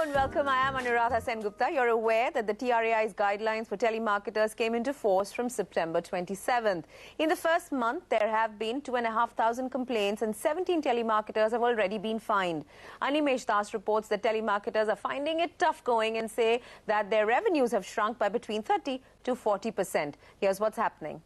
and welcome. I am Anuradha Sengupta. You're aware that the TRAI's guidelines for telemarketers came into force from September 27th. In the first month, there have been 2,500 complaints and 17 telemarketers have already been fined. Animesh Das reports that telemarketers are finding it tough going and say that their revenues have shrunk by between 30 to 40%. Here's what's happening.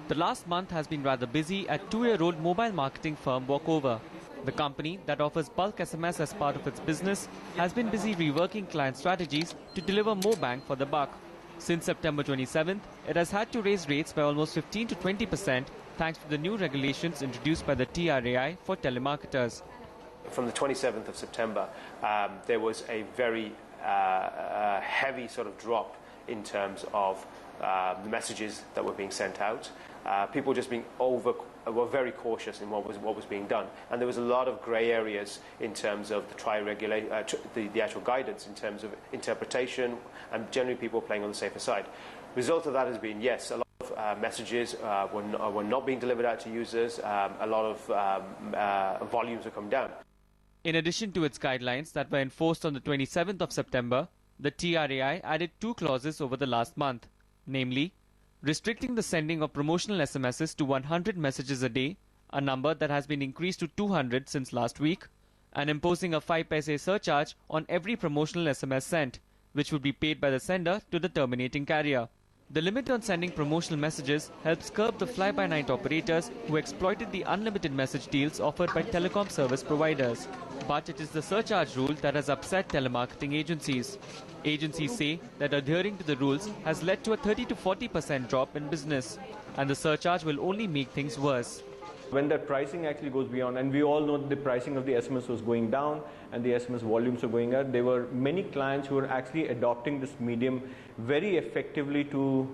The last month has been rather busy at two-year-old mobile marketing firm Walkover. The company that offers bulk SMS as part of its business has been busy reworking client strategies to deliver more bang for the buck. Since September 27th, it has had to raise rates by almost 15 to 20% thanks to the new regulations introduced by the TRAI for telemarketers. From the 27th of September, there was a very heavy sort of drop in terms of the messages that were being sent out. People just were very cautious in what was being done, and there was a lot of grey areas in terms of the the actual guidance in terms of interpretation, and generally people playing on the safer side. Result of that has been, yes, a lot of messages were not being delivered out to users. A lot of volumes have come down. In addition to its guidelines that were enforced on the 27th of September, the TRAI added two clauses over the last month, namely, restricting the sending of promotional SMSs to 100 messages a day, a number that has been increased to 200 since last week, and imposing a 5 paise surcharge on every promotional SMS sent, which would be paid by the sender to the terminating carrier. The limit on sending promotional messages helps curb the fly-by-night operators who exploited the unlimited message deals offered by telecom service providers. But it is the surcharge rule that has upset telemarketing agencies. Agencies say that adhering to the rules has led to a 30 to 40% drop in business, and the surcharge will only make things worse. When that pricing actually goes beyond, and we all know that the pricing of the SMS was going down and the SMS volumes were going up, there were many clients who were actually adopting this medium very effectively to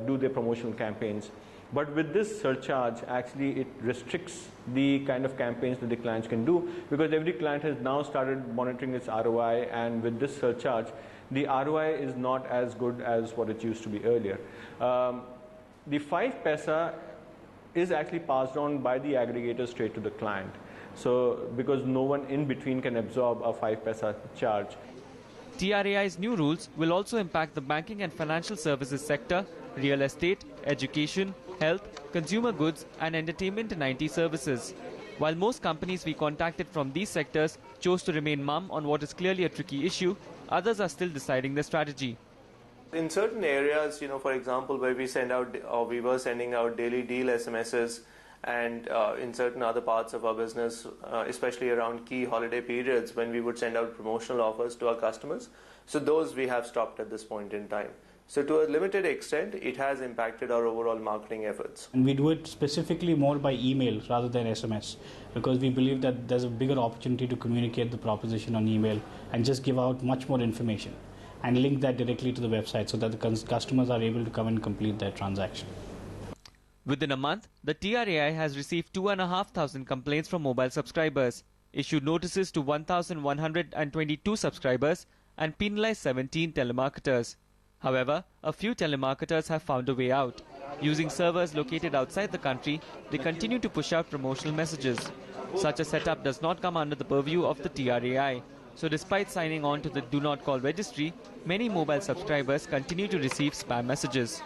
do their promotional campaigns. But with this surcharge, actually it restricts the kind of campaigns that the clients can do, because every client has now started monitoring its ROI, and with this surcharge, the ROI is not as good as what it used to be earlier. The 5 paisa is actually passed on by the aggregator straight to the client. So, because no one in between can absorb a 5 paisa charge. TRAI's new rules will also impact the banking and financial services sector, real estate, education, health, consumer goods and entertainment and IT services. While most companies we contacted from these sectors chose to remain mum on what is clearly a tricky issue, others are still deciding their strategy. In certain areas, for example, where we send out or we were sending out daily deal SMSs, and in certain other parts of our business, especially around key holiday periods when we would send out promotional offers to our customers. So those we have stopped at this point in time. So to a limited extent, it has impacted our overall marketing efforts. And we do it specifically more by email rather than SMS, because we believe that there's a bigger opportunity to communicate the proposition on email and just give out much more information and link that directly to the website so that the customers are able to come and complete their transaction. Within a month, the TRAI has received 2,500 complaints from mobile subscribers, issued notices to 1,122 subscribers and penalized 17 telemarketers. However, a few telemarketers have found a way out. Using servers located outside the country, they continue to push out promotional messages. Such a setup does not come under the purview of the TRAI. So despite signing on to the Do Not Call registry, many mobile subscribers continue to receive spam messages.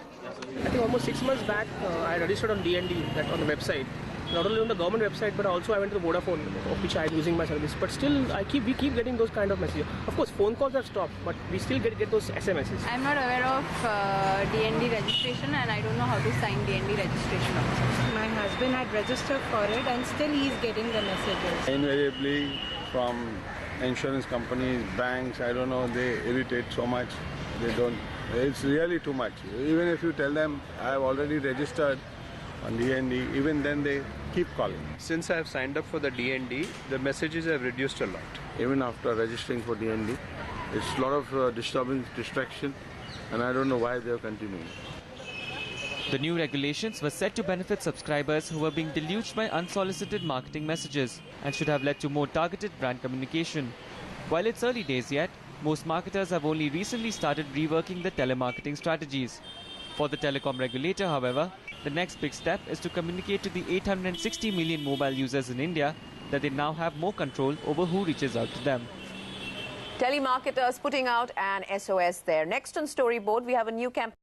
I think almost 6 months back, I registered on DND, that on the website. Not only on the government website, but also I went to the Vodafone, of which I am using my service. But still, we keep getting those kind of messages. Of course, phone calls have stopped, but we still get those SMSs. I'm not aware of DND registration, and I don't know how to sign DND registration. My husband had registered for it, and still he's getting the messages. Invariably from insurance companies, banks, I don't know, they irritate so much. It's really too much. Even if you tell them I have already registered on DND, even then they keep calling. Since I have signed up for the DND, the messages have reduced a lot. Even after registering for DND, it's a lot of disturbance, distraction, and I don't know why they are continuing. The new regulations were set to benefit subscribers who were being deluged by unsolicited marketing messages and should have led to more targeted brand communication. While it's early days yet, most marketers have only recently started reworking the telemarketing strategies. For the telecom regulator, however, the next big step is to communicate to the 860 million mobile users in India that they now have more control over who reaches out to them. Telemarketers putting out an SOS there. Next on Storyboard, we have a new campaign.